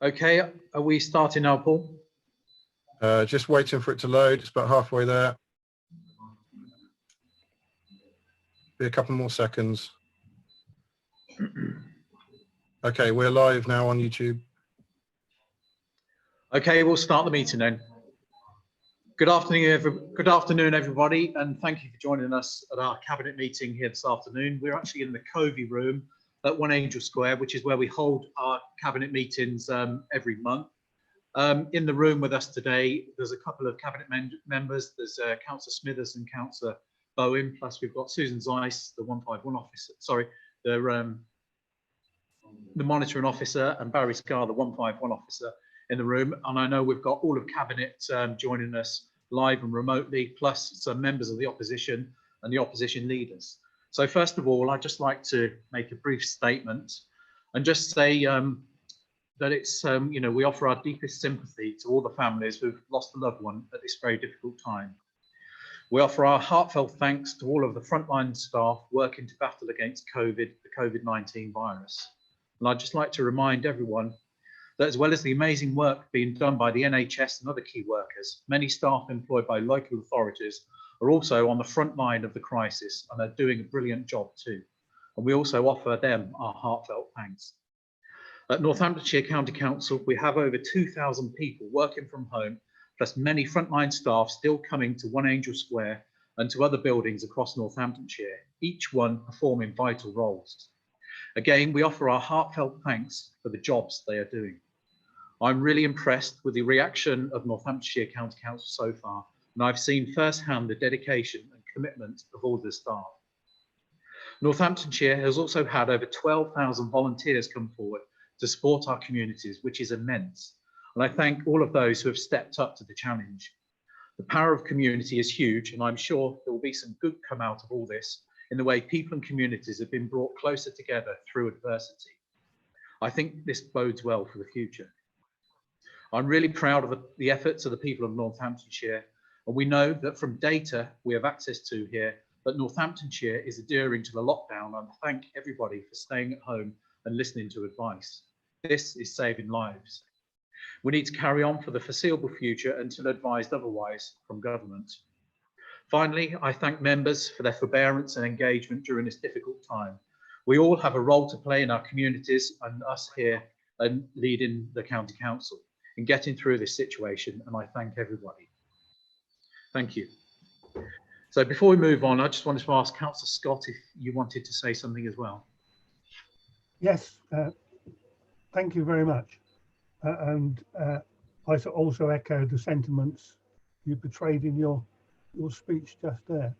Okay, are we starting now, Paul? Just waiting for it to load. It's about halfway there. Be a couple more seconds. Okay, we're live now on YouTube. Okay, we'll start the meeting then. Good afternoon, everybody, and thank you for joining us at our cabinet meeting here this afternoon. We're actually in the Covey room at 1 Angel Square, which is where we hold our cabinet meetings every month. In the room with us today, there's a couple of cabinet members. There's Councillor Smithers and Councillor Bowen, plus we've got Susan Zeiss, the 151 officer, sorry, the monitoring officer, and Barry Scarr, the 151 officer in the room. And I know we've got all of cabinet joining us live and remotely, plus some members of the opposition and the opposition leaders. So first of all, I'd just like to make a brief statement and just say that it's, you know, we offer our deepest sympathy to all the families who've lost a loved one at this very difficult time. We offer our heartfelt thanks to all of the frontline staff working to battle against the COVID-19 virus. And I'd just like to remind everyone that as well as the amazing work being done by the NHS and other key workers, many staff employed by local authorities are also on the front line of the crisis and are doing a brilliant job too. And we also offer them our heartfelt thanks. At Northamptonshire County Council, we have over 2,000 people working from home, plus many frontline staff still coming to 1 Angel Square and to other buildings across Northamptonshire, each one performing vital roles. Again, we offer our heartfelt thanks for the jobs they are doing. I'm really impressed with the reaction of Northamptonshire County Council so far, and I've seen firsthand the dedication and commitment of all the staff. Northamptonshire has also had over 12,000 volunteers come forward to support our communities, which is immense. And I thank all of those who have stepped up to the challenge. The power of community is huge, and I'm sure there will be some good come out of all this in the way people and communities have been brought closer together through adversity. I think this bodes well for the future. I'm really proud of the efforts of the people of Northamptonshire, and we know that from data we have access to here that Northamptonshire is adhering to the lockdown, and I thank everybody for staying at home and listening to advice. This is saving lives. We need to carry on for the foreseeable future until advised otherwise from government. Finally, I thank members for their forbearance and engagement during this difficult time. We all have a role to play in our communities, and us here and leading the County Council in getting through this situation, and I thank everybody. Thank you. So before we move on, I just wanted to ask Councillor Scott if you wanted to say something as well. Yes, thank you very much. I also echo the sentiments you portrayed in your speech just there.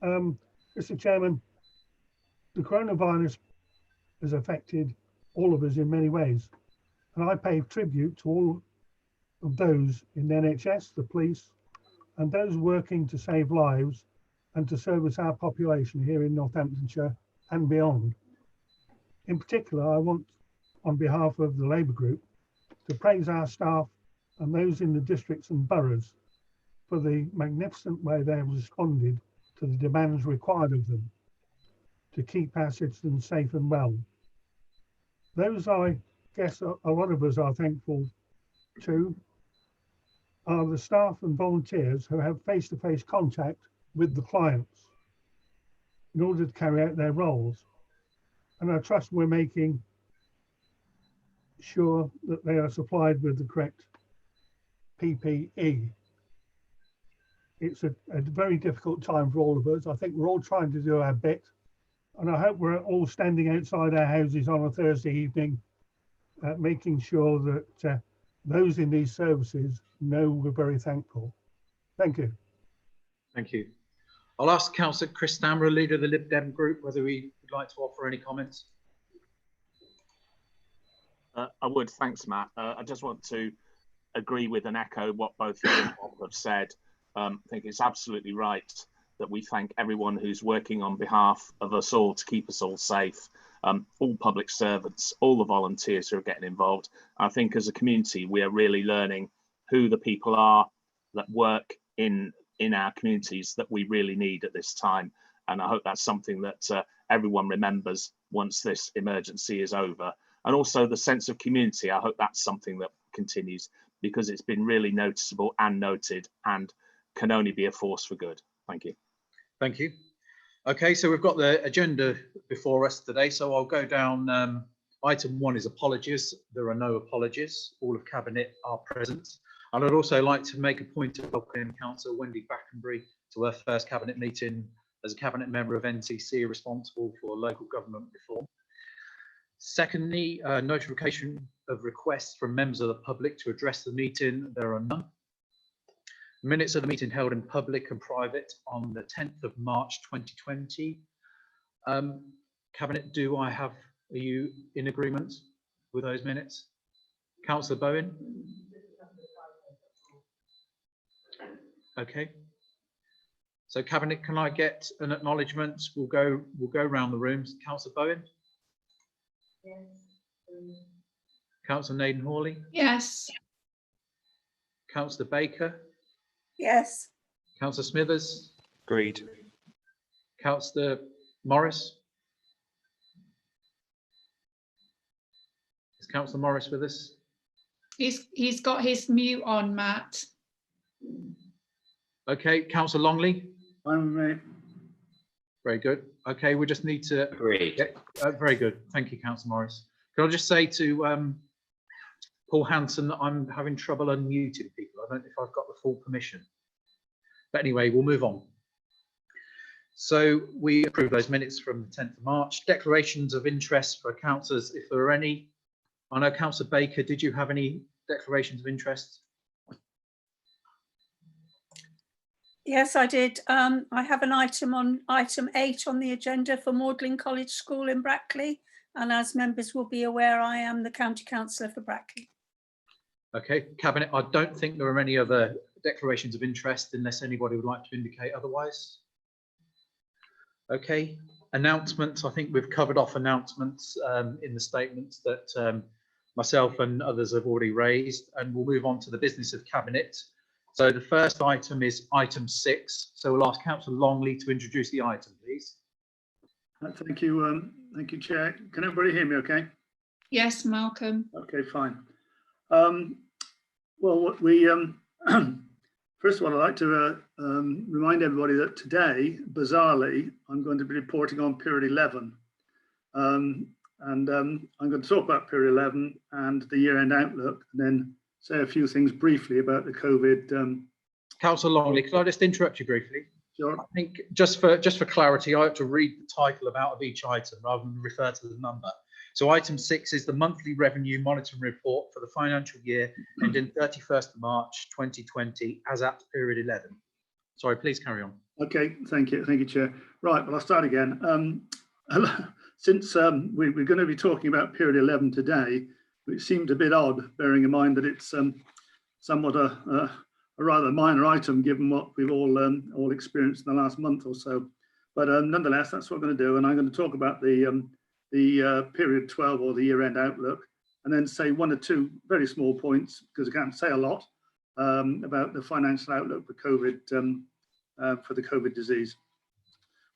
Mr. Chairman, the coronavirus has affected all of us in many ways, and I pay tribute to all of those in the NHS, the police, and those working to save lives and to service our population here in Northamptonshire and beyond. In particular, I want, on behalf of the Labour Group, to praise our staff and those in the districts and boroughs for the magnificent way they have responded to the demands required of them to keep our citizens safe and well. Those I guess a lot of us are thankful to are the staff and volunteers who have face-to-face contact with the clients in order to carry out their roles. And I trust we're making sure that they are supplied with the correct PPE. It's a very difficult time for all of us. I think we're all trying to do our bit, and I hope we're all standing outside our houses on a Thursday evening, making sure that those in these services know we're very thankful. Thank you. Thank you. I'll ask Councillor Chris Stammer, leader of the Lib Dem group, whether he would like to offer any comments. I would, thanks, Matt. I just want to agree with and echo what both you and Bob have said. I think it's absolutely right that we thank everyone who's working on behalf of us all to keep us all safe. All public servants, all the volunteers who are getting involved. I think as a community, we are really learning who the people are that work in our communities that we really need at this time. And I hope that's something that everyone remembers once this emergency is over. and also the sense of community. I hope that's something that continues, because it's been really noticeable and noted and can only be a force for good. Thank you. Thank you. Okay, so we've got the agenda before us today, so I'll go down. Item 1 is apologies. There are no apologies. All of Cabinet are present. And I'd also like to make a point of welcoming Councillor Wendy Backenbury to her first Cabinet meeting as a Cabinet member of NCC responsible for local government reform. Secondly, notification of requests from members of the public to address the meeting. There are none. Minutes of the meeting held in public and private on the 10th of March 2020. Cabinet, are you in agreement with those minutes? Councillor Bowen? Okay. So Cabinet, can I get an acknowledgement? We'll go around the rooms. Councillor Bowen? Yes. Councillor Naden-Hawley? Yes. Councillor Baker? Yes. Councillor Smithers? Agreed. Councillor Morris? Is Councillor Morris with us? He's got his mute on, Matt. Okay, Councillor Longley? I'm right. Very good. Okay, we just need to. Agreed. Very good. Thank you, Councillor Morris. Can I just say to Paul Hanson that I'm having trouble unmuting people. I don't know if I've got the full permission. But anyway, we'll move on. So we approve those minutes from the 10th of March. Declarations of interest for councillors, if there are any. I know Councillor Baker, did you have any declarations of interest? Yes, I did. I have an item on item 8 on the agenda for Magdalen College School in Brackley. And as members will be aware, I am the County Councillor for Brackley. Okay, Cabinet, I don't think there are any other declarations of interest unless anybody would like to indicate otherwise. Okay, announcements. I think we've covered off announcements in the statements that myself and others have already raised, and we'll move on to the business of Cabinet. So the first item is item 6. So we'll ask Councillor Longley to introduce the item, please. Thank you, Chair. Can everybody hear me okay? Yes, Malcolm. Okay, fine. Well, what we first of all, I'd like to remind everybody that today, bizarrely, I'm going to be reporting on period 11. I'm going to talk about period 11 and the year-end outlook, and then say a few things briefly about the COVID. Councillor Longley, could I just interrupt you briefly? Sure. I think just for clarity, I have to read the title out of each item rather than refer to the number. So item 6 is the monthly revenue monitoring report for the financial year ending 31st of March 2020 as at period 11. Sorry, please carry on. Okay, thank you, Chair. Right, well, I'll start again. Since we're going to be talking about period 11 today, which seemed a bit odd, bearing in mind that it's somewhat a rather minor item given what we've all experienced in the last month or so. But nonetheless, that's what we're going to do, and I'm going to talk about the period 12 or the year-end outlook, and then say one or two very small points, because I can't say a lot about the financial outlook for COVID, for the COVID disease.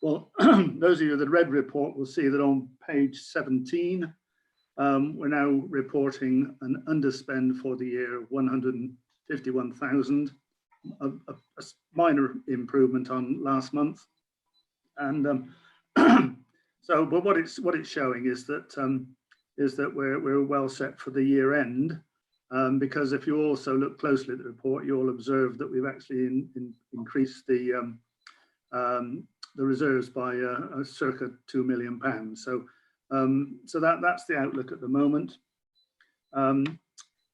Well, those of you that read the report will see that on page 17, we're now reporting an underspend for the year of 151,000, a minor improvement on last month, and so, but what it's showing is that we're well set for the year end, because if you also look closely at the report, you'll observe that we've actually increased the reserves by circa £2 million. So, so that's the outlook at the moment.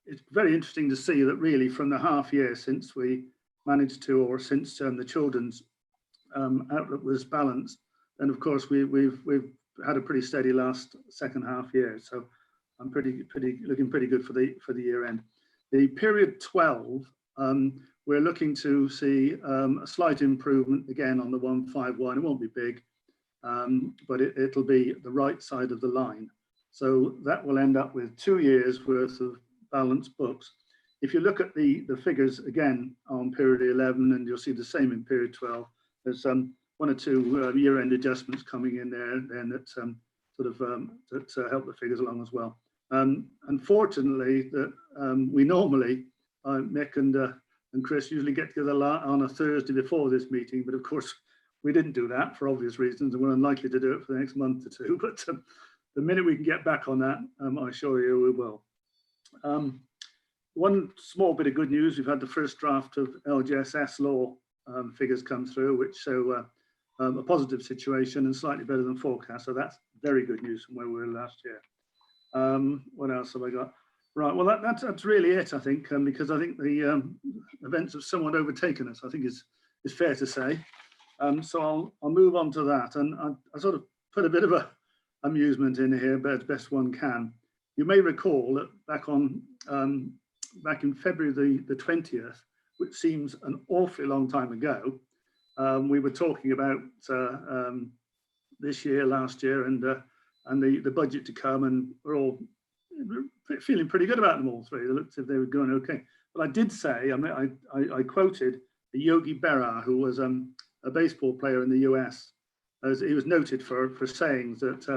It's very interesting to see that really from the half year since we managed to, or since the children's outlook was balanced, and of course we've had a pretty steady last second half year. So I'm looking pretty good for the year end. The period 12, we're looking to see a slight improvement again on the 151. It won't be big, but it'll be the right side of the line. So that will end up with 2 years worth of balanced books. If you look at the figures again on period 11, and you'll see the same in period 12, there's one or two year-end adjustments coming in there, and that help the figures along as well. Unfortunately, that we normally, Mick and Chris usually get together on a Thursday before this meeting, but of course we didn't do that for obvious reasons, and we're unlikely to do it for the next month or two. But the minute we can get back on that, I assure you we will. One small bit of good news: we've had the first draft of LGSS law figures come through, which show a positive situation and slightly better than forecast. So that's very good news from where we were last year. What else have I got? Right, well, that's really it, I think, because I think the events have somewhat overtaken us, I think is fair to say. So I'll move on to that. And I sort of put a bit of a amusement in here, but as best one can. You may recall that back in February the 20th, which seems an awfully long time ago, we were talking about this year, last year, and the budget to come, and we're all feeling pretty good about them all three. They looked as if they were going okay. But I did say, I quoted Yogi Berra, who was a baseball player in the US, as he was noted for sayings that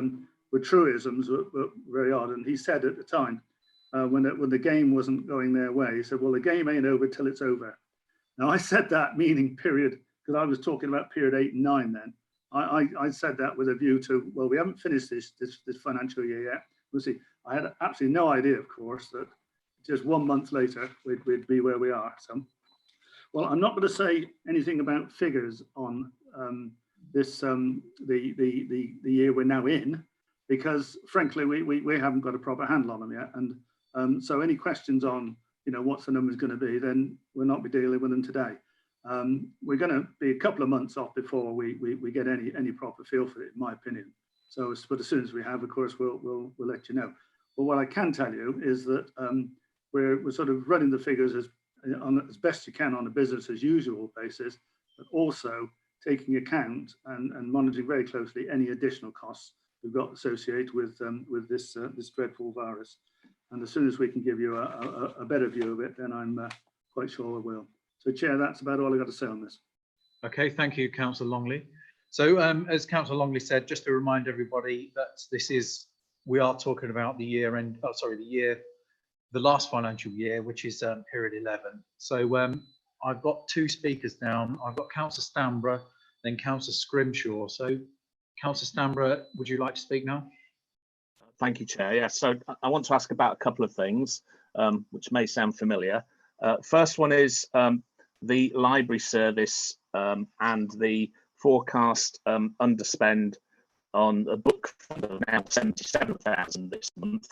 were truisms, were very odd. And he said at the time, when the game wasn't going their way, he said, well, the game ain't over till it's over. Now, I said that meaning period, because I was talking about period 8 and 9 then. I said that with a view to, well, we haven't finished this financial year yet. We'll see. I had absolutely no idea, of course, that just 1 month later, we'd be where we are. So, well, I'm not going to say anything about figures on this the year we're now in, because frankly, we haven't got a proper handle on them yet. And so any questions on, what's the numbers going to be, then we'll not be dealing with them today. We're going to be a couple of months off before we get any proper feel for it, in my opinion. So, but as soon as we have, of course, we'll let you know. But what I can tell you is that we're sort of running the figures as best you can on a business as usual basis, but also taking account and monitoring very closely any additional costs we've got associated with this dreadful virus. And as soon as we can give you a better view of it, then I'm quite sure we will. So, Chair, that's about all I've got to say on this. Okay, thank you, Councillor Longley. So, as Councillor Longley said, just to remind everybody that we are talking about the last financial year, which is period 11. So, I've got two speakers down. I've got Councillor Stamborough, then Councillor Scrimshaw. So, Councillor Stamborough, would you like to speak now? Thank you, Chair. Yeah, so I want to ask about a couple of things, which may sound familiar. First one is the library service and the forecast underspend on the book fund of now 77,000 this month,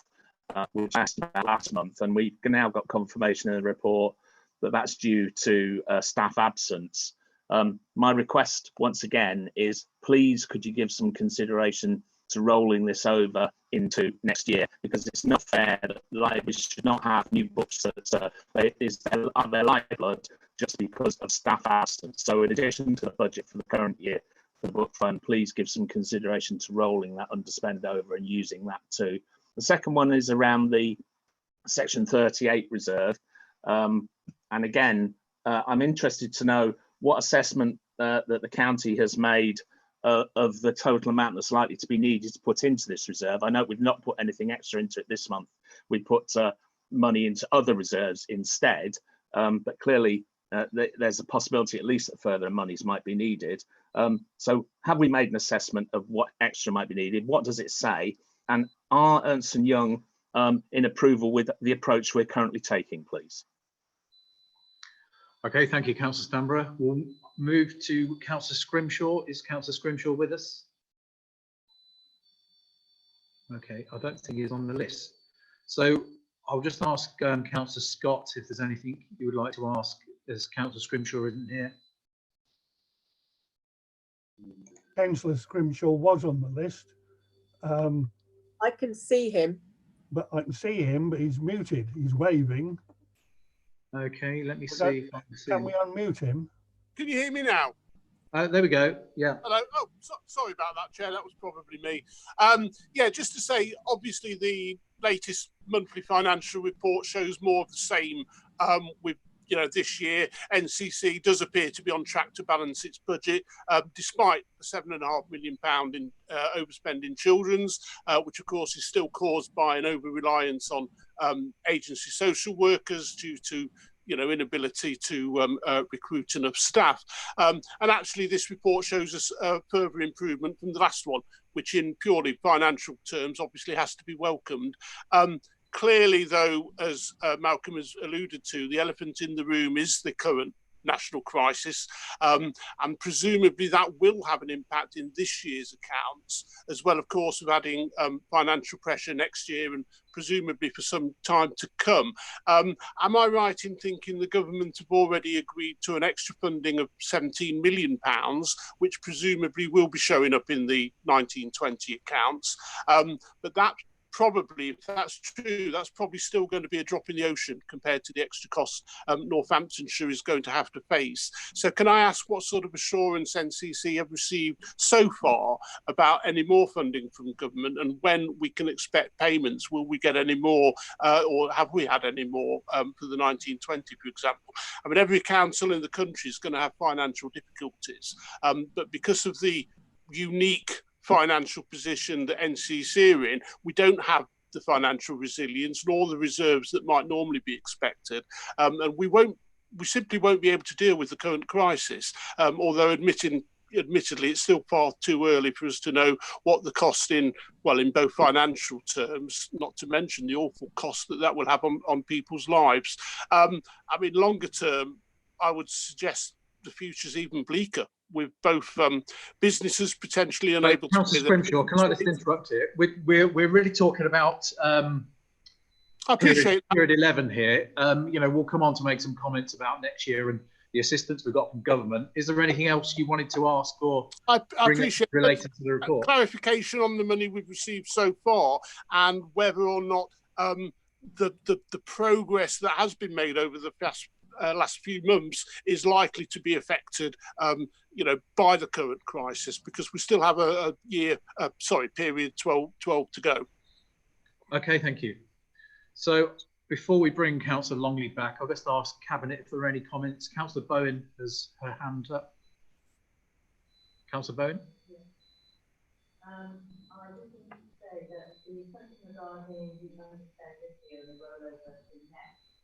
which I asked about last month, and we've now got confirmation in the report that that's due to staff absence. My request once again is, please could you give some consideration to rolling this over into next year, because it's not fair that libraries should not have new books that is their lifeblood just because of staff absence. So in addition to the budget for the current year, the book fund, please give some consideration to rolling that underspend over and using that too. The second one is around the section 38 reserve. And again, I'm interested to know what assessment that the county has made of the total amount that's likely to be needed to put into this reserve. I know we've not put anything extra into it this month. We put money into other reserves instead, but clearly there's a possibility at least that further monies might be needed. So have we made an assessment of what extra might be needed? What does it say? And are Ernst & Young in approval with the approach we're currently taking, please? Okay, thank you, Councillor Stamborough. We'll move to Councillor Scrimshaw. Is Councillor Scrimshaw with us? Okay, I don't think he's on the list. So I'll just ask Councillor Scott if there's anything you would like to ask, as Councillor Scrimshaw isn't here. Councillor Scrimshaw was on the list. I can see him. But I can see him, but he's muted. He's waving. Okay, let me see if I can see him. Can we unmute him? Can you hear me now? There we go. Yeah. Hello. Oh, sorry about that, Chair. That was probably me. Yeah, just to say, obviously the latest monthly financial report shows more of the same, with you know, this year NCC does appear to be on track to balance its budget, despite the £7.5 million in overspend in children's, which of course is still caused by an over-reliance on agency social workers due to, you know, inability to recruit enough staff. And actually this report shows us a further improvement from the last one, which in purely financial terms obviously has to be welcomed. Clearly, though, as Malcolm has alluded to, the elephant in the room is the current national crisis, and presumably that will have an impact in this year's accounts, as well, of course, of adding financial pressure next year and presumably for some time to come. Am I right in thinking the government have already agreed to an extra funding of £17 million, which presumably will be showing up in the 1920 accounts? But that probably, if that's true, that's probably still going to be a drop in the ocean compared to the extra costs Northamptonshire is going to have to face. So can I ask what sort of assurance NCC have received so far about any more funding from government, and when we can expect payments? Will we get any more, or have we had any more for the 1920, for example? I mean, every council in the country is going to have financial difficulties, but because of the unique financial position that NCC are in, we don't have the financial resilience nor the reserves that might normally be expected, and we simply won't be able to deal with the current crisis, although admittedly it's still far too early for us to know what the cost in both financial terms, not to mention the awful cost that will have on people's lives. I mean, longer term, I would suggest the future's even bleaker, with both businesses potentially unable to Councillor Scrimshaw, can I just interrupt here? We're really talking about I appreciate period 11 here. You know, we'll come on to make some comments about next year and the assistance we got from government. Is there anything else you wanted to ask or I appreciate related to the report? Clarification on the money we've received so far, and whether or not the progress that has been made over the last few months is likely to be affected, you know, by the current crisis, because we still have a period 12 to go. Okay, thank you. So before we bring Councillor Longley back, I'll just ask Cabinet if there are any comments. Councillor Bowen has her hand up. Councillor Bowen? Yeah. I just want to say that the question regarding the understand this year and the rollover to next,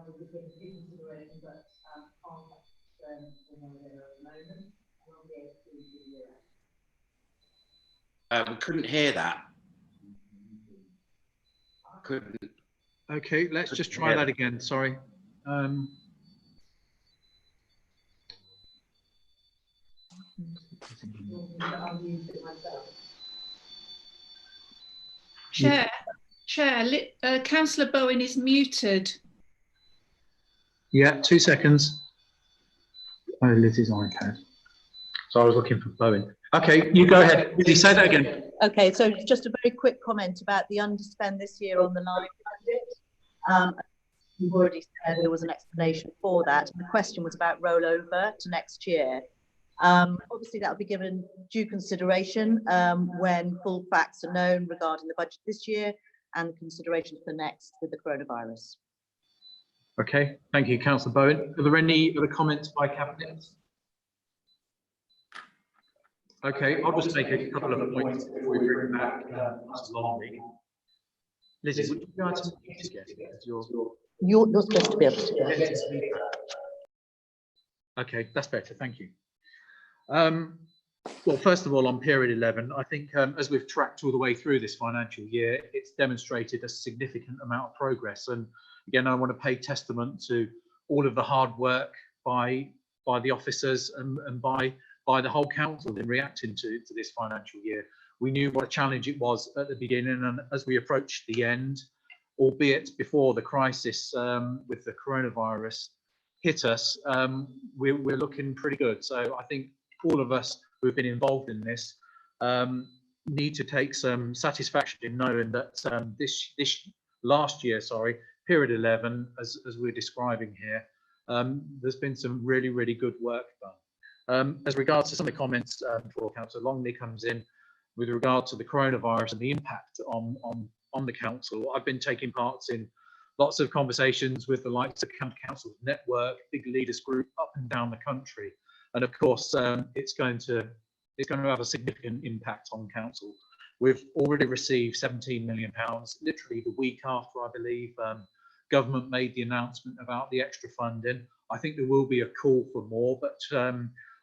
will be given due consideration, but can't from where they are at the moment, and will be able to do the year end. We couldn't hear that. Couldn't. Okay, let's just try that again. Sorry. Chair, Councillor Bowen is muted. Yeah, 2 seconds. Oh, Lizzie's iPad. So I was looking for Bowen. Okay, you go ahead. Lizzie, say that again. Okay, so just a very quick comment about the underspend this year on the live budget. You've already said there was an explanation for that. The question was about rollover to next year. Obviously, that will be given due consideration when full facts are known regarding the budget this year and consideration for next with the coronavirus. Okay, thank you, Councillor Bowen. Are there any other comments by Cabinet? Okay, I'll just make a couple of points before we bring back Councillor Longley. Lizzie, would you be able to mute again? You're supposed to be able to do it. Okay, that's better, thank you. Well, first of all, on period 11, I think as we've tracked all the way through this financial year, it's demonstrated a significant amount of progress. And again, I want to pay testament to all of the hard work by the officers and by the whole council in reacting to this financial year. We knew what a challenge it was at the beginning, and as we approached the end, albeit before the crisis with the coronavirus hit us, we're looking pretty good. So I think all of us who have been involved in this need to take some satisfaction in knowing that this last year, period 11, as we're describing here, there's been some really, really good work done. As regards to some of the comments before Councillor Longley comes in, with regard to the coronavirus and the impact on the council, I've been taking part in lots of conversations with the likes of County Council Network, big leaders group up and down the country. And of course, it's going to have a significant impact on council. We've already received £17 million, literally the week after, I believe, government made the announcement about the extra funding. I think there will be a call for more, but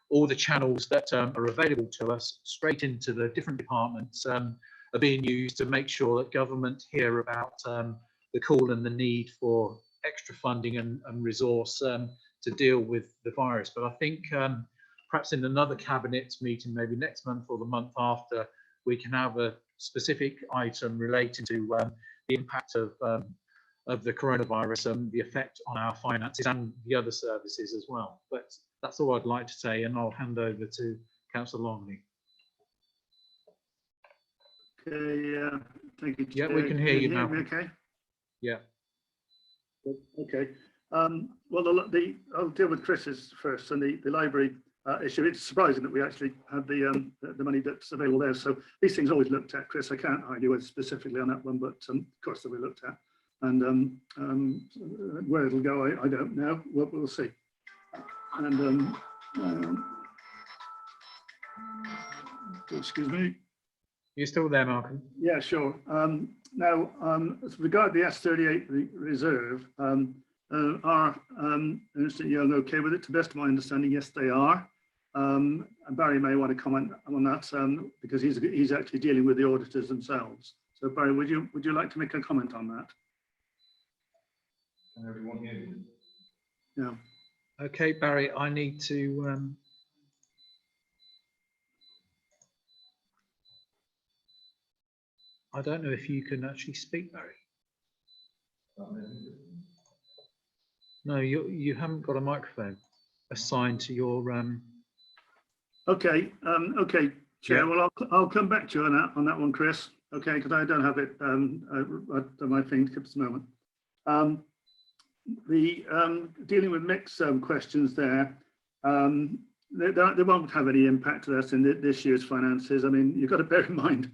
all the channels that are available to us straight into the different departments are being used to make sure that government hear about the call and the need for extra funding and resource to deal with the virus. But I think perhaps in another cabinet meeting, maybe next month or the month after, we can have a specific item relating to the impact of the coronavirus and the effect on our finances and the other services as well. But that's all I'd like to say, and I'll hand over to Councillor Longley. Okay, thank you. Yeah, we can hear you now. Okay. Yeah. Okay. Well, I'll deal with Chris's first, and the library issue. It's surprising that we actually had the money that's available there. So these things are always looked at, Chris. I can't argue specifically on that one, but of course they'll be looked at. And where it'll go, I don't know. We'll see. And excuse me. You're still there, Malcolm? Yeah, sure. Now, as regard the S38 reserve, are Ernst & Young okay with it? To the best of my understanding, yes, they are. And Barry may want to comment on that because he's actually dealing with the auditors themselves. So Barry, would you like to make a comment on that? Can everyone hear me? Yeah. Okay, Barry, I need to. I don't know if you can actually speak, Barry. No, you haven't got a microphone assigned to your. Okay. Okay, Chair. Yeah. Well, I'll come back to you on that one, Chris. Okay, because I don't have it at my fingertips at the moment. Dealing with mixed questions there. They won't have any impact to us in this year's finances. I mean, you've got to bear in mind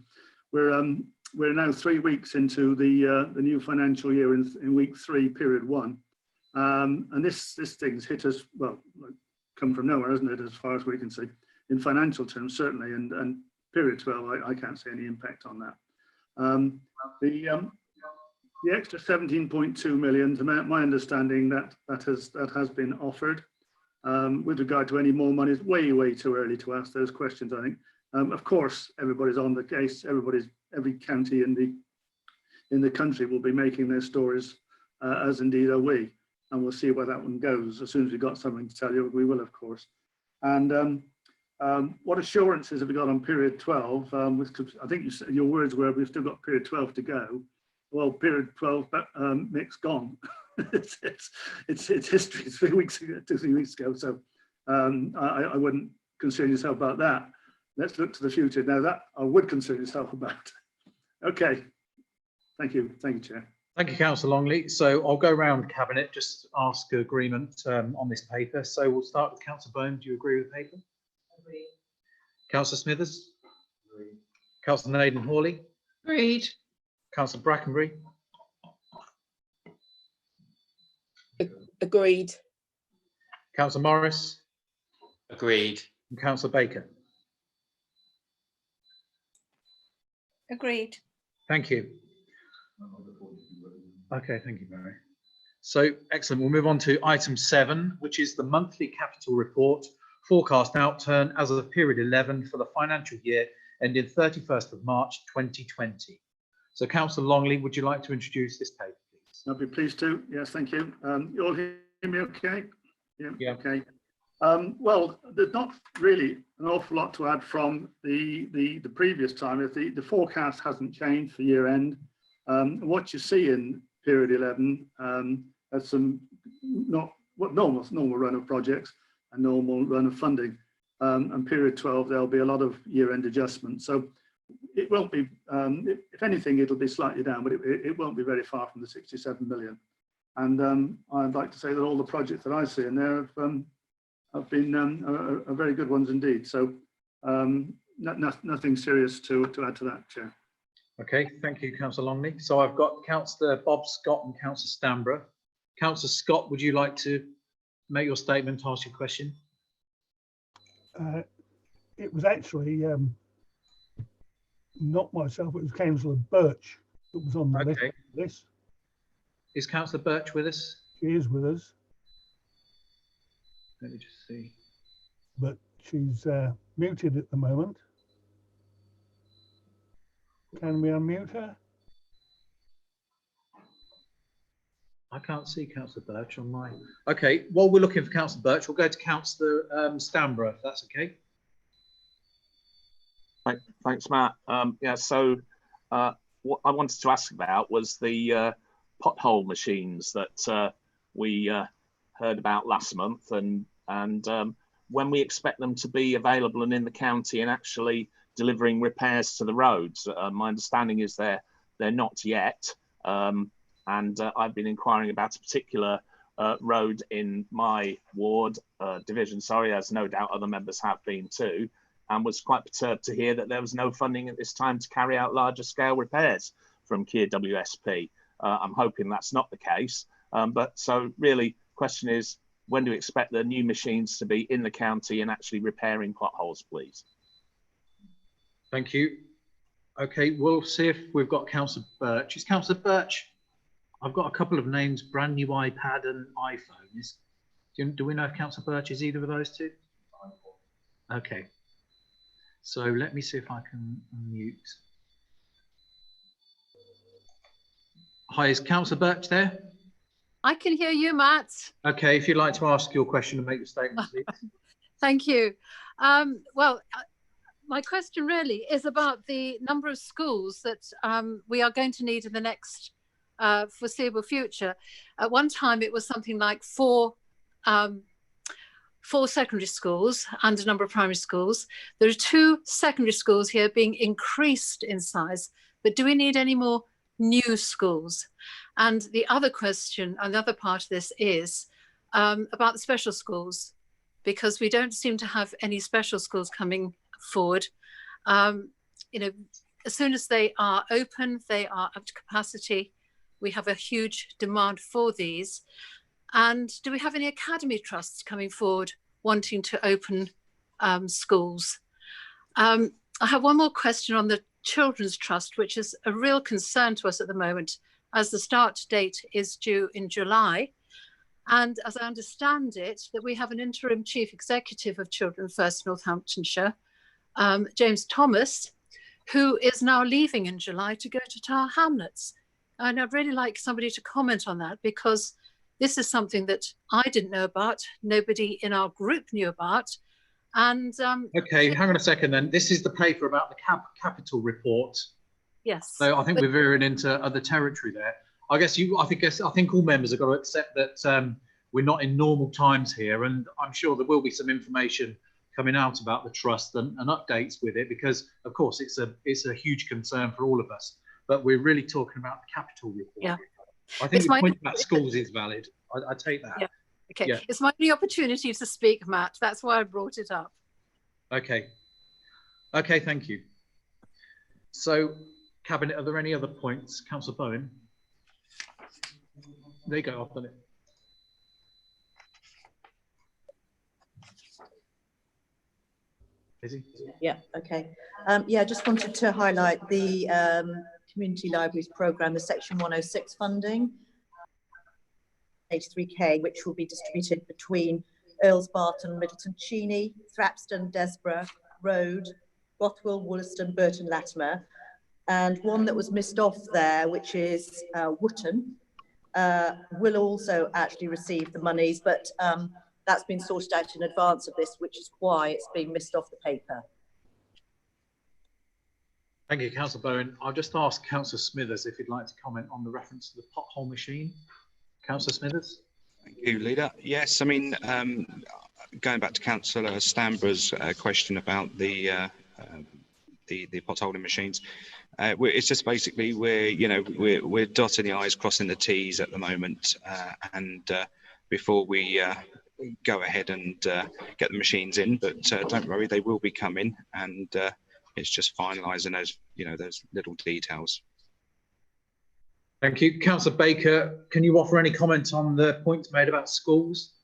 we're now 3 weeks into the new financial year in week 3, period 1, and this thing's hit us, well, come from nowhere, isn't it, as far as we can see, in financial terms certainly, and period 12, I can't see any impact on that. The extra 17.2 million, to my understanding, that has been offered. With regard to any more money, it's way too early to ask those questions, I think. Of course, everybody's on the case. Every county in the country will be making their stories, as indeed are we. And we'll see where that one goes. As soon as we've got something to tell you, we will, of course. And what assurances have we got on period 12? I think your words were we've still got period 12 to go. Well, period 12, Mick's gone. it's history. 3 weeks ago, 2 3 weeks ago. So I wouldn't concern yourself about that. Let's look to the future. Now that I would concern yourself about. Okay. Thank you, Chair. Thank you, Councillor Longley. So I'll go around Cabinet, just ask agreement on this paper. So we'll start with Councillor Bone. Do you agree with the paper? Agreed. Councillor Smithers? Agreed. Councillor Naden Hawley? Agreed. Councillor Brackenbury? Agreed. Councillor Morris? Agreed. And Councillor Baker? Agreed. Thank you. Okay, thank you, Mary. So excellent. We'll move on to item 7, which is the monthly capital report, forecast outturn as of period 11 for the financial year ending 31st of March 2020. So Councillor Longley, would you like to introduce this paper, please? I'll be pleased to. Yes, thank you. You all hear me okay? Yeah. Okay. Well, there's not really an awful lot to add from the previous time. If the forecast hasn't changed for year end, what you see in period 11 has some normal run of projects and normal run of funding, and period 12 there'll be a lot of year end adjustments. So it won't be, if anything, it'll be slightly down, but it won't be very far from the 67 million. And I'd like to say that all the projects that I see in there have been are very good ones indeed. So nothing serious to add to that, Chair. Okay, thank you, Councillor Longley. So I've got Councillor Bob Scott and Councillor Stanborough. Councillor Scott, would you like to make your statement, ask your question? It was actually not myself, it was Councillor Birch that was on the list. Okay. This. Is Councillor Birch with us? She is with us, Let me just see. but she's muted at the moment. Can we unmute her? I can't see Councillor Birch on mine. Okay, while we're looking for Councillor Birch, we'll go to Councillor Stanborough, if that's okay. Thanks, Matt. Yeah, so what I wanted to ask about was the pothole machines that we heard about last month, and when we expect them to be available and in the county and actually delivering repairs to the roads. My understanding is they're not yet, and I've been inquiring about a particular road in my ward division, sorry, as no doubt other members have been too, and was quite perturbed to hear that there was no funding at this time to carry out larger scale repairs from Kier WSP. I'm hoping that's not the case, but so really question is, when do we expect the new machines to be in the county and actually repairing potholes, please? Thank you. Okay, we'll see if we've got Councillor Birch. Is Councillor Birch? I've got a couple of names, brand new iPad and iPhone. Do we know if Councillor Birch is either of those two? Okay. So let me see if I can unmute. Hi, is Councillor Birch there? I can hear you, Matt. Okay, if you'd like to ask your question and make your statement, please. Thank you. My question really is about the number of schools that we are going to need in the next foreseeable future. At one time, it was something like four secondary schools and a number of primary schools. There are 2 secondary schools here being increased in size, but do we need any more new schools? And the other question, another part of this is about the special schools, because we don't seem to have any special schools coming forward. You know, as soon as they are open, they are up to capacity. We have a huge demand for these. And do we have any academy trusts coming forward wanting to open schools? I have one more question on the Children's Trust, which is a real concern to us at the moment, as the start date is due in July. And as I understand it, that we have an interim chief executive of Children First Northamptonshire, James Thomas, who is now leaving in July to go to Tower Hamlets. And I'd really like somebody to comment on that, because this is something that I didn't know about, nobody in our group knew about. And okay, hang on a second then. This is the paper about the capital report. Yes. So I think we're veering into other territory there. I think all members have got to accept that we're not in normal times here, and I'm sure there will be some information coming out about the trust and updates with it, because of course it's a huge concern for all of us. But we're really talking about the capital report. Yeah. I think the point about schools is valid. I take that. Yeah. Okay. Yeah. It's my only opportunity to speak, Matt. That's why I brought it up. Okay. Okay, thank you. So, Cabinet, are there any other points? Councillor Bowen? There you go, I've done it. Is he? Yeah, okay. Yeah, just wanted to highlight the Community Libraries Programme, the Section 106 funding, 83k, which will be distributed between Earls Barton, Middleton Cheney, Thrapston, Desborough Road, Bothwell, Wollaston, Burton, Latimer, and one that was missed off there, which is Wootton, will also actually receive the monies, but that's been sorted out in advance of this, which is why it's been missed off the paper. Thank you, Councillor Bowen. I'll just ask Councillor Smithers if you'd like to comment on the reference to the pothole machine. Councillor Smithers. Thank you, Leader. Yes, I mean, going back to Councillor Stanborough's question about the potholing machines, it's just basically we're dotting the I's, crossing the T's at the moment, and before we go ahead and get the machines in, but don't worry, they will be coming, and it's just finalising those, those little details. Thank you. Councillor Baker, can you offer any comment on the points made about schools?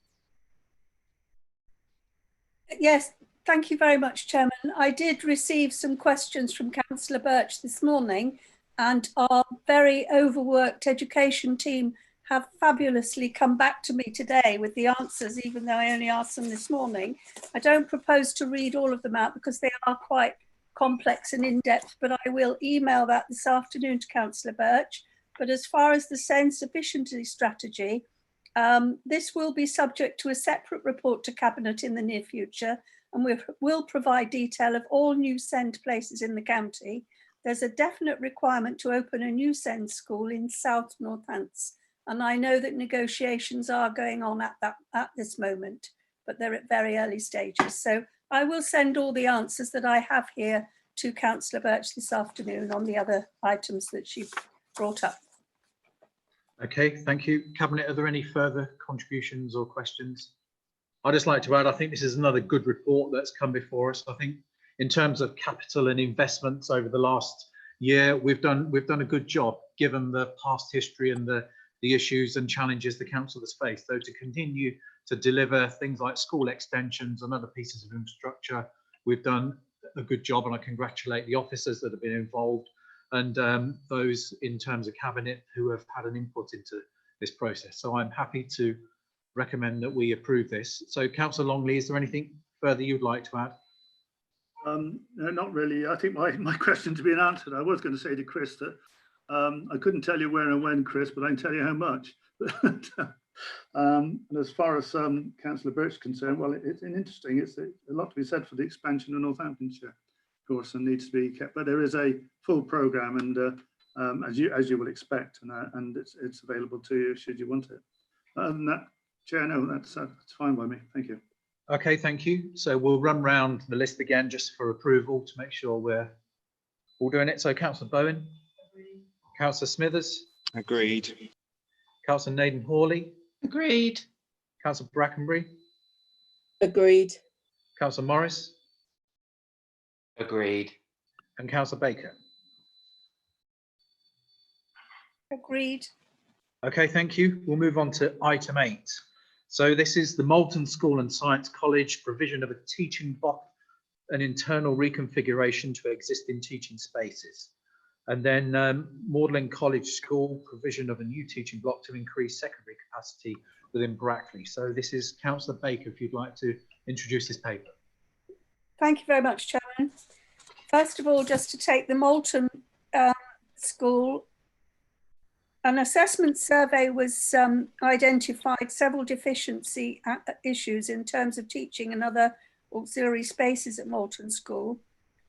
Yes, thank you very much, Chairman. I did receive some questions from Councillor Birch this morning, and our very overworked education team have fabulously come back to me today with the answers, even though I only asked them this morning. I don't propose to read all of them out because they are quite complex and in-depth, but I will email that this afternoon to Councillor Birch. But as far as the SEND sufficiency strategy, this will be subject to a separate report to Cabinet in the near future, and we will provide detail of all new SEND places in the county. There's a definite requirement to open a new SEND school in South Northants, and I know that negotiations are going on at this moment, but they're at very early stages. So I will send all the answers that I have here to Councillor Birch this afternoon on the other items that she brought up. Okay, thank you. Cabinet, are there any further contributions or questions? I'd just like to add, I think this is another good report that's come before us. I think in terms of capital and investments over the last year, we've done a good job given the past history and the issues and challenges the council has faced. So to continue to deliver things like school extensions and other pieces of infrastructure, we've done a good job, and I congratulate the officers that have been involved and those in terms of Cabinet who have had an input into this process. So I'm happy to recommend that we approve this. So Councillor Longley, is there anything further you'd like to add? No, not really. I think my question's been answered. I was going to say to Chris that I couldn't tell you where and when, Chris, but I can tell you how much. And as far as Councillor Birch is concerned, well, it's interesting. It's a lot to be said for the expansion of Northamptonshire, of course, and needs to be kept. But there is a full programme, and as you will expect, and it's available to you should you want it. Other than that, Chair, no, that's fine by me. Thank you. Okay, thank you. So we'll run round the list again just for approval to make sure we're all doing it. So Councillor Bowen. Agreed. Councillor Smithers. Agreed. Councillor Naden Hawley. Agreed. Councillor Brackenbury. Agreed. Councillor Morris. Agreed. And Councillor Baker. Agreed. Okay, thank you. We'll move on to item 8. So this is the Moulton School and Science College provision of a teaching block, an internal reconfiguration to existing teaching spaces. And then Magdalen College School provision of a new teaching block to increase secondary capacity within Brackley. So this is Councillor Baker, if you'd like to introduce this paper. Thank you very much, Chairman. First of all, just to take the Moulton School, an assessment survey was identified several deficiency issues in terms of teaching and other auxiliary spaces at Moulton School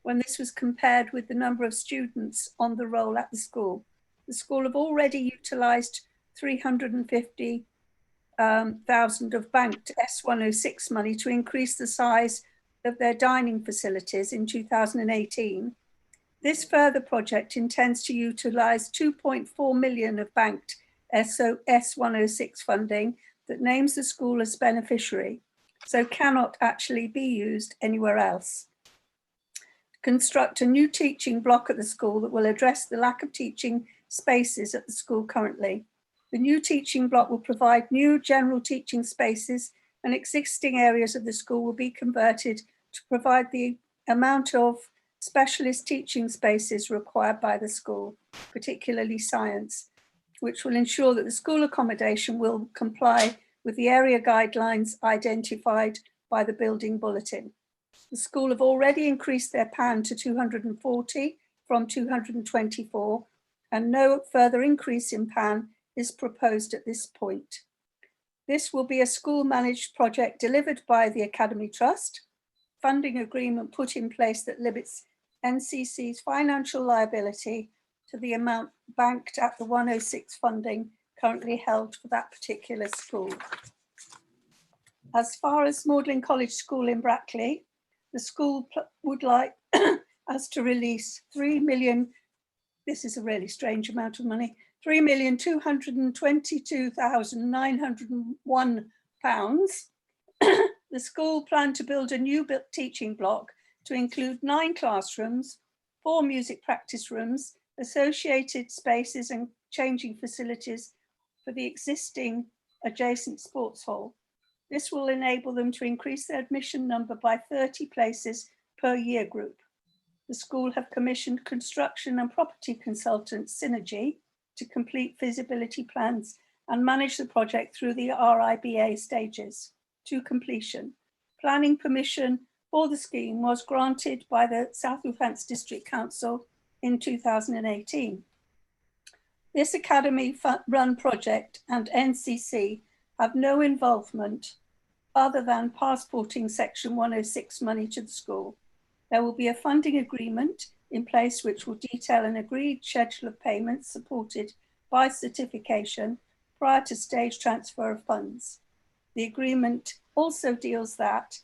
when this was compared with the number of students on the roll at the school. The school have already utilised 350,000 of banked S106 money to increase the size of their dining facilities in 2018. This further project intends to utilise 2.4 million of banked S106 funding that names the school as beneficiary, so cannot actually be used anywhere else. Construct a new teaching block at the school that will address the lack of teaching spaces at the school currently. The new teaching block will provide new general teaching spaces, and existing areas of the school will be converted to provide the amount of specialist teaching spaces required by the school, particularly science, which will ensure that the school accommodation will comply with the area guidelines identified by the building bulletin. The school have already increased their PAN to 240 from 224, and no further increase in PAN is proposed at this point. This will be a school managed project delivered by the Academy Trust, funding agreement put in place that limits NCC's financial liability to the amount banked at the 106 funding currently held for that particular school. As far as Magdalen College School in Brackley, the school would like us to release 3 million, this is a really strange amount of money, £3,222,901. The school planned to build a new teaching block to include 9 classrooms, 4 music practice rooms, associated spaces and changing facilities for the existing adjacent sports hall. This will enable them to increase their admission number by 30 places per year group. The school have commissioned construction and property consultant Synergy to complete feasibility plans and manage the project through the RIBA stages to completion. Planning permission for the scheme was granted by the South Northampton District Council in 2018. This academy run project and NCC have no involvement other than passporting Section 106 money to the school. There will be a funding agreement in place which will detail an agreed schedule of payments supported by certification prior to stage transfer of funds. The agreement also deals that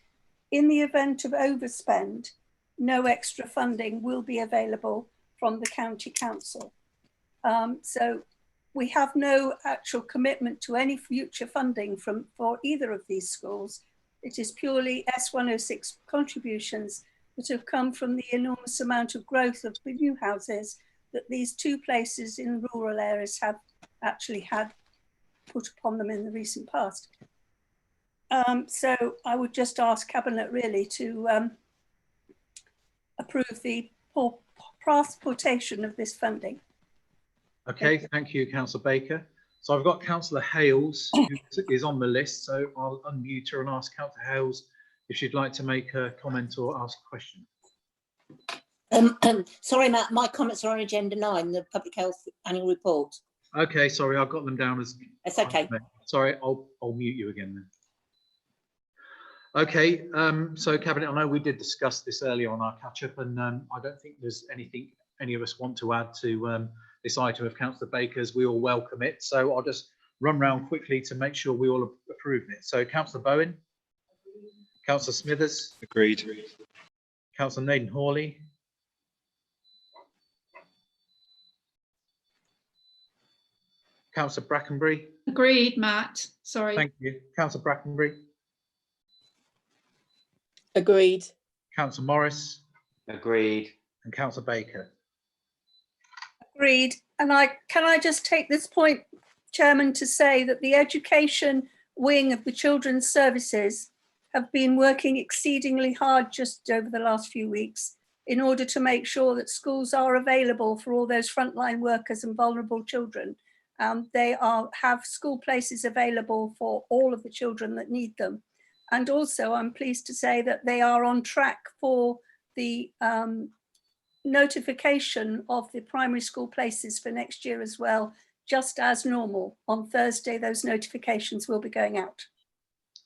in the event of overspend, no extra funding will be available from the County Council. So we have no actual commitment to any future funding for either of these schools. It is purely S106 contributions that have come from the enormous amount of growth of the new houses that these 2 places in rural areas have actually had put upon them in the recent past. So I would just ask Cabinet really to approve the transportation of this funding. Okay, thank you, Councillor Baker. So I've got Councillor Hales, who is on the list, so I'll unmute her and ask Councillor Hales if she'd like to make a comment or ask a question. Sorry, Matt, my comments are on agenda 9, the Public Health Annual Report. Okay, sorry, I've got them down as... It's okay. Sorry, I'll mute you again then. Okay, so Cabinet, I know we did discuss this earlier on our catch-up, and I don't think there's anything any of us want to add to this item of Councillor Baker's. We all welcome it, so I'll just run round quickly to make sure we all approve it. So Councillor Bowen? Councillor Smithers? Agreed. Councillor Naden Hawley? Councillor Brackenbury? Agreed, Matt. Sorry. Thank you. Councillor Brackenbury? Agreed. Councillor Morris? Agreed. And Councillor Baker? Agreed. And can I just take this point, Chairman, to say that the education wing of the Children's Services have been working exceedingly hard just over the last few weeks in order to make sure that schools are available for all those frontline workers and vulnerable children. They have school places available for all of the children that need them. And also, I'm pleased to say that they are on track for the notification of the primary school places for next year as well, just as normal. On Thursday, those notifications will be going out.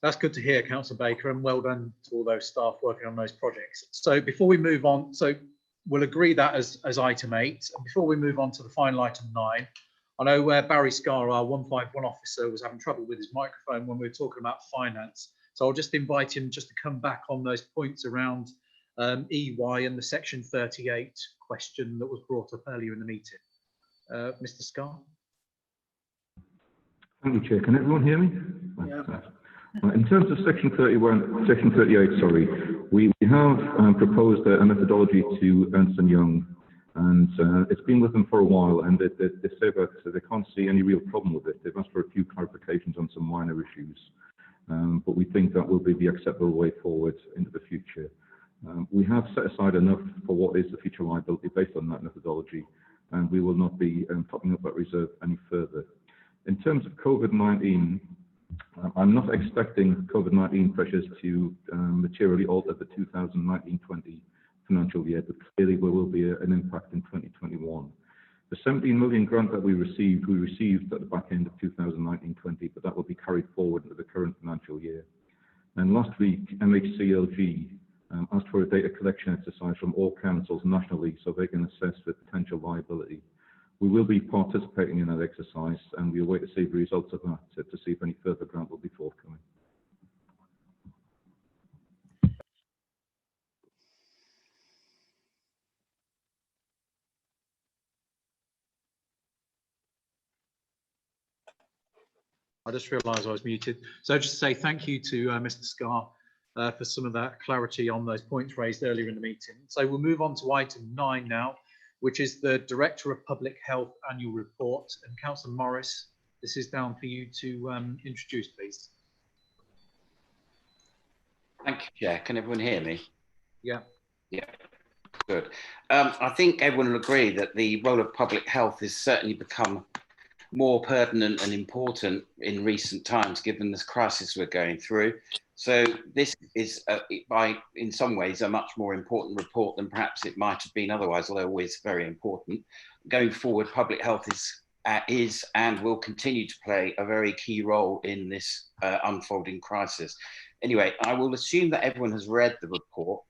That's good to hear, Councillor Baker, and well done to all those staff working on those projects. So before we move on, so we'll agree that as item 8. And before we move on to the final item 9, I know Barry Scar, our 151 officer, was having trouble with his microphone when we were talking about finance. So I'll just invite him just to come back on those points around EY and the Section 38 question that was brought up earlier in the meeting. Mr. Scar. Thank you, Chair. Can everyone hear me? Yeah. In terms of Section 38, sorry, we have proposed a methodology to Ernst & Young, and it's been with them for a while, and they say that they can't see any real problem with it. They've asked for a few clarifications on some minor issues, but we think that will be the acceptable way forward into the future. We have set aside enough for what is the future liability based on that methodology, and we will not be topping up that reserve any further. In terms of COVID-19, I'm not expecting COVID-19 pressures to materially alter the 2019-20 financial year, but clearly there will be an impact in 2021. The 17 million grant that we received at the back end of 2019-20, but that will be carried forward into the current financial year. And last week, MHCLG asked for a data collection exercise from all councils nationally so they can assess the potential liability. We will be participating in that exercise, and we await to see the results of that to see if any further grant will be forthcoming. I just realised I was muted. So just to say thank you to Mr. Scar for some of that clarity on those points raised earlier in the meeting. So we'll move on to item 9 now, which is the Director of Public Health Annual Report. And Councillor Morris, this is down for you to introduce, please. Thank you, Chair. Can everyone hear me? Yeah. Yeah, good. I think everyone will agree that the role of public health has certainly become more pertinent and important in recent times, given this crisis we're going through. So this is, in some ways, a much more important report than perhaps it might have been otherwise, although always very important. Going forward, public health is and will continue to play a very key role in this unfolding crisis. Anyway, I will assume that everyone has read the report.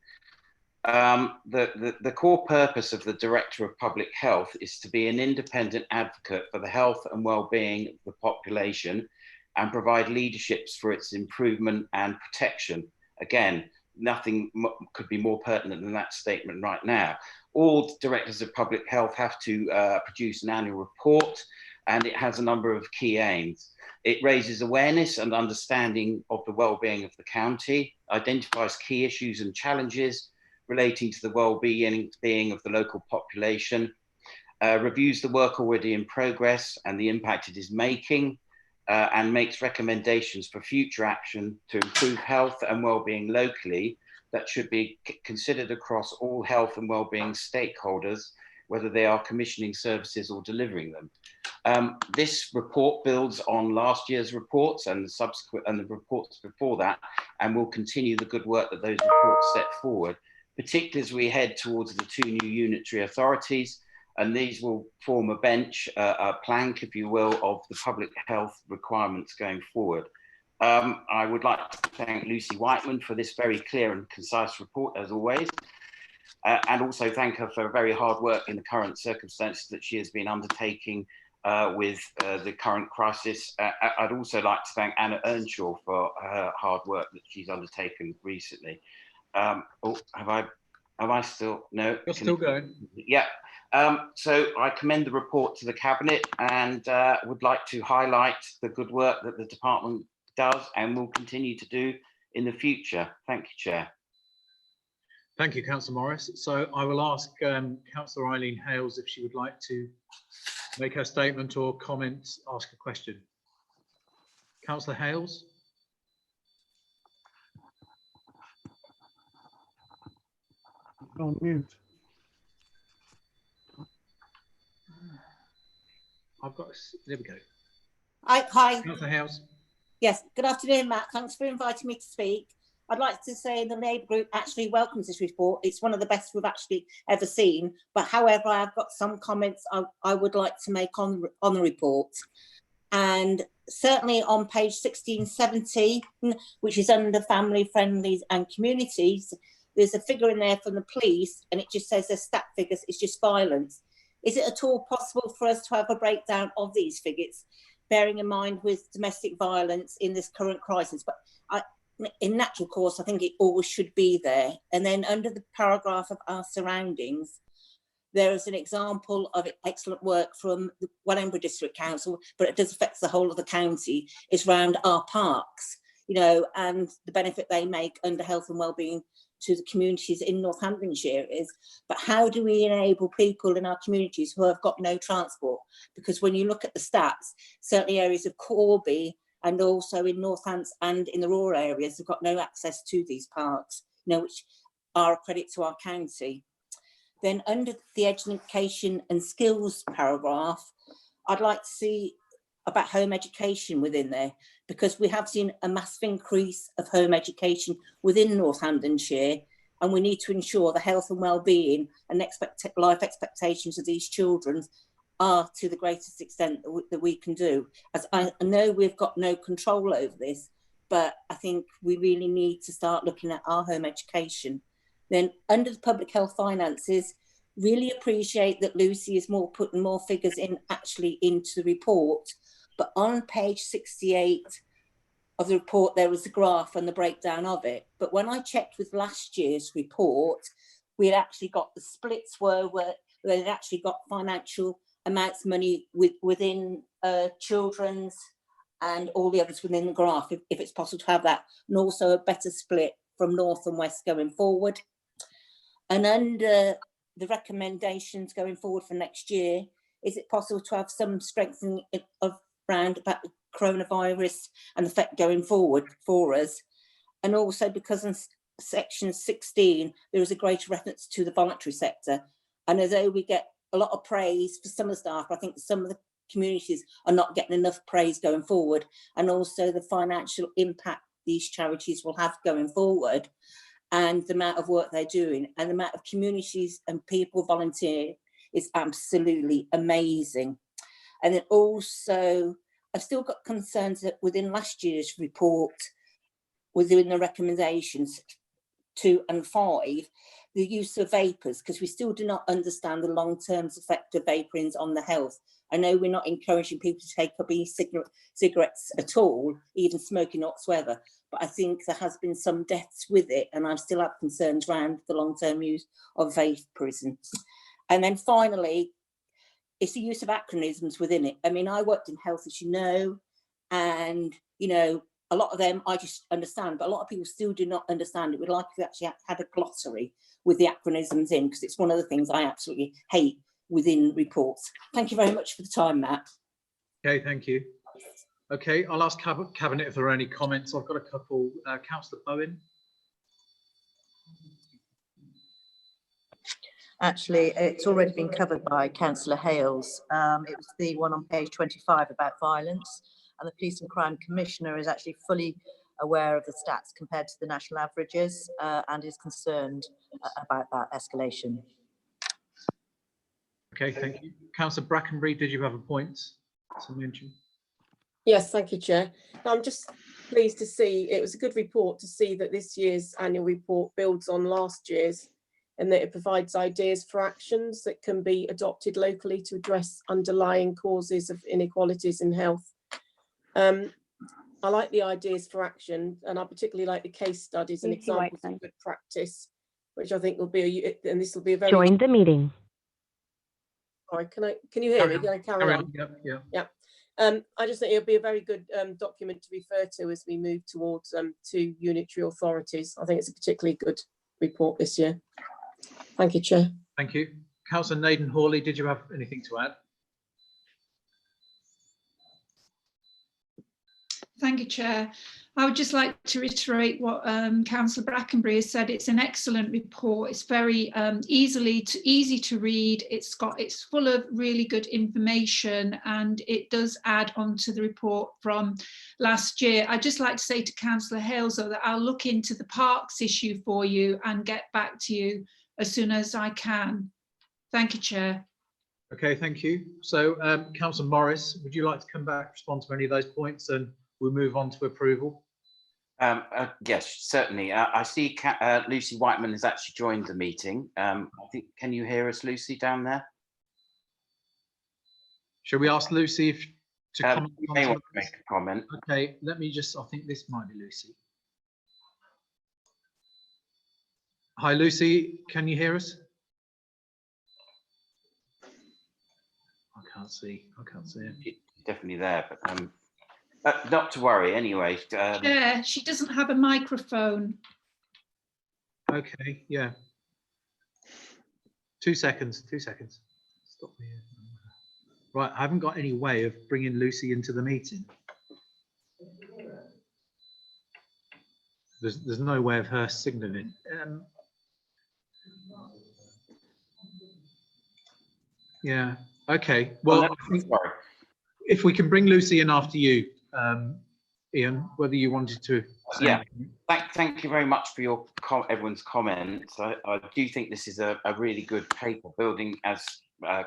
The core purpose of the Director of Public Health is to be an independent advocate for the health and well-being of the population and provide leaderships for its improvement and protection. Again, nothing could be more pertinent than that statement right now. All Directors of Public Health have to produce an annual report, and it has a number of key aims. It raises awareness and understanding of the well-being of the county, identifies key issues and challenges relating to the well-being of the local population, reviews the work already in progress and the impact it is making, and makes recommendations for future action to improve health and well-being locally that should be considered across all health and well-being stakeholders, whether they are commissioning services or delivering them. This report builds on last year's reports and the reports before that, and will continue the good work that those reports set forward, particularly as we head towards the 2 new unitary authorities, and these will form a bench, a plank, if you will, of the public health requirements going forward. I would like to thank Lucy Whiteman for this very clear and concise report, as always, and also thank her for very hard work in the current circumstances that she has been undertaking with the current crisis. I'd also like to thank Anna Earnshaw for her hard work that she's undertaken recently. Have I still, no? You're still going. Yeah. So I commend the report to the Cabinet and would like to highlight the good work that the department does and will continue to do in the future. Thank you, Chair. Thank you, Councillor Morris. So I will ask Councillor Eileen Hales if she would like to make her statement or comment, ask a question. Councillor Hales. On mute. I've got, there we go. Hi. Councillor Hales. Yes, good afternoon, Matt. Thanks for inviting me to speak. I'd like to say the Labour Group actually welcomes this report. It's one of the best we've actually ever seen. But however, I've got some comments I would like to make on the report. And certainly on page 1670, which is under family, friendlies and communities, there's a figure in there from the police and it just says the stat figures, it's just violence. Is it at all possible for us to have a breakdown of these figures, bearing in mind with domestic violence in this current crisis? But in natural course, I think it always should be there. And then under the paragraph of our surroundings, there is an example of excellent work from the Wellingborough District Council, but it does affect the whole of the county. It's around our parks, you know, and the benefit they make under health and wellbeing to the communities in Northamptonshire is, but how do we enable people in our communities who have got no transport? Because when you look at the stats, certainly areas of Corby and also in Northants and in the rural areas have got no access to these parks, you know, which are a credit to our county. Then under the education and skills paragraph, I'd like to see about home education within there, because we have seen a massive increase of home education within Northamptonshire, and we need to ensure the health and well-being and life expectations of these children are to the greatest extent that we can do. As I know we've got no control over this, but I think we really need to start looking at our home education. Then under the public health finances, really appreciate that Lucy is putting more figures in actually into the report. But on page 68 of the report, there was a graph and the breakdown of it. But when I checked with last year's report, we had actually got the splits where they'd actually got financial amounts of money within children's and all the others within the graph, if it's possible to have that, and also a better split from North and West going forward. And under the recommendations going forward for next year, is it possible to have some strengthening of around about the coronavirus and the effect going forward for us? And also because in section 16, there is a greater reference to the voluntary sector. And although we get a lot of praise for some of the staff, I think some of the communities are not getting enough praise going forward, and also the financial impact these charities will have going forward, and the amount of work they're doing, and the amount of communities and people volunteer is absolutely amazing. And then also, I've still got concerns that within last year's report, within the recommendations 2 and 5, the use of vapors, because we still do not understand the long-term effect of vaporing on the health. I know we're not encouraging people to take up any cigarettes at all, even smoking whatsoever, but I think there has been some deaths with it, and I still have concerns around the long-term use of vaporism. And then finally, it's the use of acronyms within it. I mean, I worked in health, as you know, and, you know, a lot of them I just understand, but a lot of people still do not understand it. We'd like if we actually had a glossary with the acronyms in, because it's one of the things I absolutely hate within reports. Thank you very much for the time, Matt. Okay, thank you. Okay, I'll ask Cabinet if there are any comments. I've got a couple. Councillor Bowen. Actually, it's already been covered by Councillor Hales. It was the one on page 25 about violence, and the Police and Crime Commissioner is actually fully aware of the stats compared to the national averages and is concerned about that escalation. Okay, thank you. Councillor Brackenbury, did you have a point to mention? Yes, thank you, Chair. I'm just pleased to see, it was a good report to see that this year's annual report builds on last year's, and that it provides ideas for actions that can be adopted locally to address underlying causes of inequalities in health. I like the ideas for action, and I particularly like the case studies and examples of good practice, which I think will be, and this will be a very— Join the meeting. Sorry, can you hear me? Can I carry on? Yeah. I just think it'll be a very good document to refer to as we move towards 2 unitary authorities. I think it's a particularly good report this year. Thank you, Chair. Thank you. Councillor Naden Hawley, did you have anything to add? Thank you, Chair. I would just like to reiterate what Councillor Brackenbury has said. It's an excellent report. It's very easy to read. It's full of really good information, and it does add on to the report from last year. I'd just like to say to Councillor Hales, though, that I'll look into the parks issue for you and get back to you as soon as I can. Thank you, Chair. Okay, thank you. So, Councillor Morris, would you like to come back, respond to any of those points, and we'll move on to approval? Yes, certainly. I see Lucy Whiteman has actually joined the meeting. I think, can you hear us, Lucy, down there? Shall we ask Lucy to comment? You may want to make a comment. Okay, let me just, I think this might be Lucy. Hi, Lucy, can you hear us? I can't see it. Definitely there, but not to worry anyway. Yeah, she doesn't have a microphone. Okay, yeah. 2 seconds. Stop me. Right, I haven't got any way of bringing Lucy into the meeting. There's no way of her signalling. Yeah, okay. Well, I think if we can bring Lucy in after you, Ian, whether you wanted to say anything. Thank you very much for everyone's comments. I do think this is a really good paper, building, as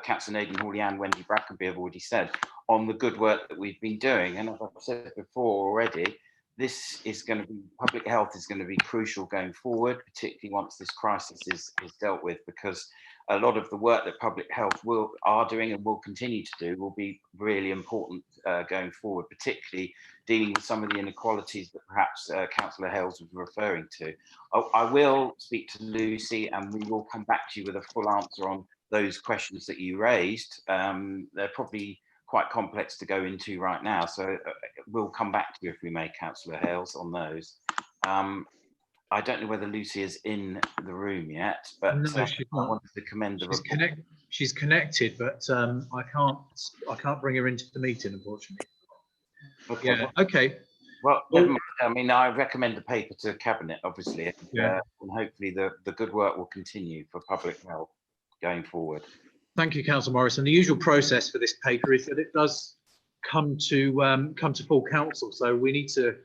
Councillor Naden Hawley and Wendy Brackenby have already said, on the good work that we've been doing. And as I've said before already, this is going to be, public health is going to be crucial going forward, particularly once this crisis is dealt with, because a lot of the work that public health are doing and will continue to do will be really important going forward, particularly dealing with some of the inequalities that perhaps Councillor Hales was referring to. I will speak to Lucy, and we will come back to you with a full answer on those questions that you raised. They're probably quite complex to go into right now, so we'll come back to you if we may, Councillor Hales, on those. I don't know whether Lucy is in the room yet, but No, she's I not. wanted to commend the report. She's connected, but I can't bring her into the meeting, unfortunately. Okay. Yeah. Okay. Well, never mind. I mean, I recommend the paper to Cabinet, obviously, and hopefully the good work will continue for public health going forward. Thank you, Councillor Morrison. The usual process for this paper is that it does come to full council, so we need to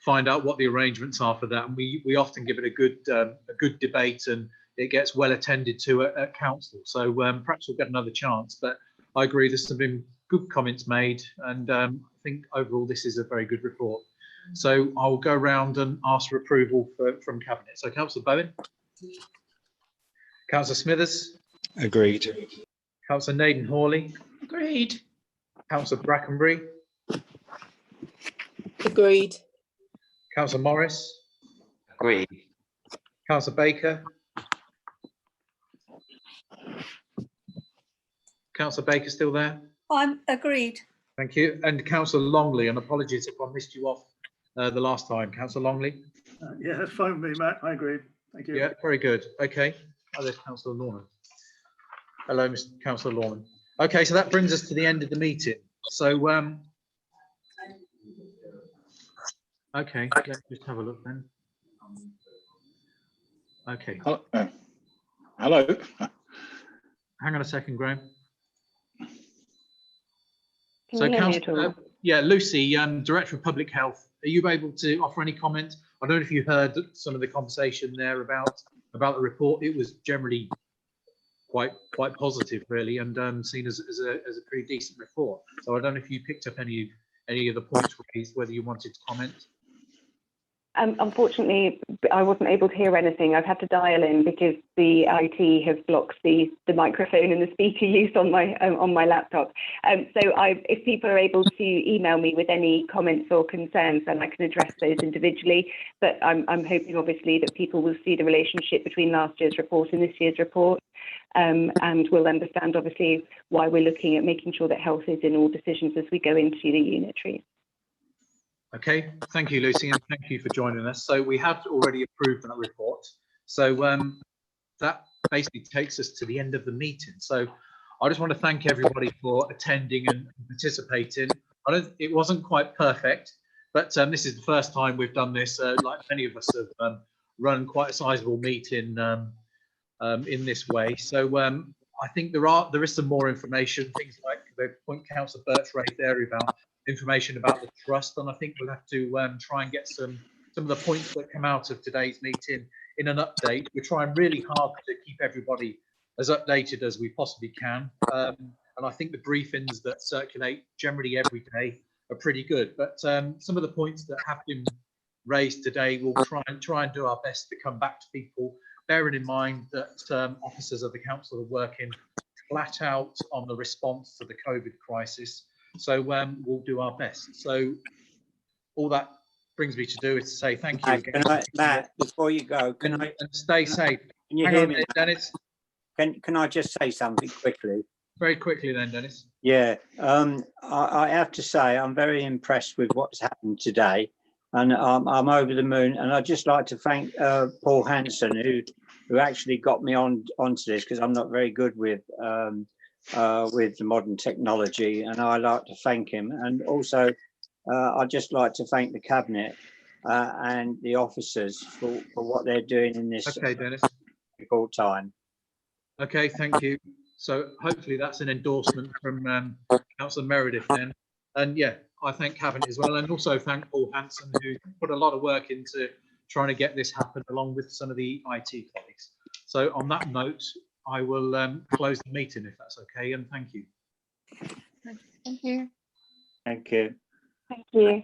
find out what the arrangements are for that, and we often give it a good debate, and it gets well attended to at council. So perhaps we'll get another chance. But I agree, there's some been good comments made, and I think overall this is a very good report. So I'll go around and ask for approval from Cabinet. So Councillor Bowen, Councillor Smithers. Agreed. Councillor Naden Hawley. Agreed. Councillor Brackenbury. Agreed. Councillor Morris. Agreed. Councillor Baker. Councillor Baker still there? I'm agreed. Thank you. And Councillor Longley, and apologies if I missed you off the last time. Councillor Longley? Yeah, that's fine with me, Matt. I agree. Thank you. Yeah, very good. Okay. Oh, there's Councillor Lorman. Hello, Mr. Councillor Lorman. Okay, so that brings us to the end of the meeting. So, okay, let's just have a look then. Okay. Hello. Hang on a second, Graham. Can So, you hear me at all? yeah, Lucy, Director of Public Health, are you able to offer any comment? I don't know if you heard some of the conversation there about the report. It was generally quite positive, really, and seen as a pretty decent report. So I don't know if you picked up any of the points raised, whether you wanted to comment. Unfortunately, I wasn't able to hear anything. I've had to dial in because the IT have blocked the microphone and the speaker use on my laptop. So if people are able to email me with any comments or concerns, then I can address those individually. But I'm hoping, obviously, that people will see the relationship between last year's report and this year's report, and will understand, obviously, why we're looking at making sure that health is in all decisions as we go into the unitaries. Okay, thank you, Lucy, and thank you for joining us. So we have already approved that report. So that basically takes us to the end of the meeting. So I just want to thank everybody for attending and participating. It wasn't quite perfect, but this is the first time we've done this. Like many of us have run quite a sizable meeting in this way. So I think there is some more information, things like the point Councillor Birch raised there about information about the trust, and I think we'll have to try and get some of the points that come out of today's meeting in an update. We're trying really hard to keep everybody as updated as we possibly can, and I think the briefings that circulate generally every day are pretty good. But some of the points that have been raised today, we'll try and do our best to come back to people, bearing in mind that officers of the council are working flat out on the response to the COVID crisis. So we'll do our best. So all that brings me to do is to say thank you again. Matt, before you go, and stay safe. Can you Hang hear on, me, Dennis? Can I just say something quickly? Very quickly then, Dennis. Yeah, I have to say I'm very impressed with what's happened today, and I'm over the moon. And I'd just like to thank Paul Hanson, who actually got me onto this, because I'm not very good with the modern technology, and I like to thank him. And also I'd just like to thank the Cabinet and the officers for what they're doing in this difficult time. Okay, thank you. So hopefully that's an endorsement from Councillor Meredith then. And yeah, I thank Cabinet as well, and also thank Paul Hanson, who put a lot of work into trying to get this happen, along with some of the IT colleagues. So on that note, I will close the meeting if that's okay, and thank you. Thank you. Thank you. Thank you.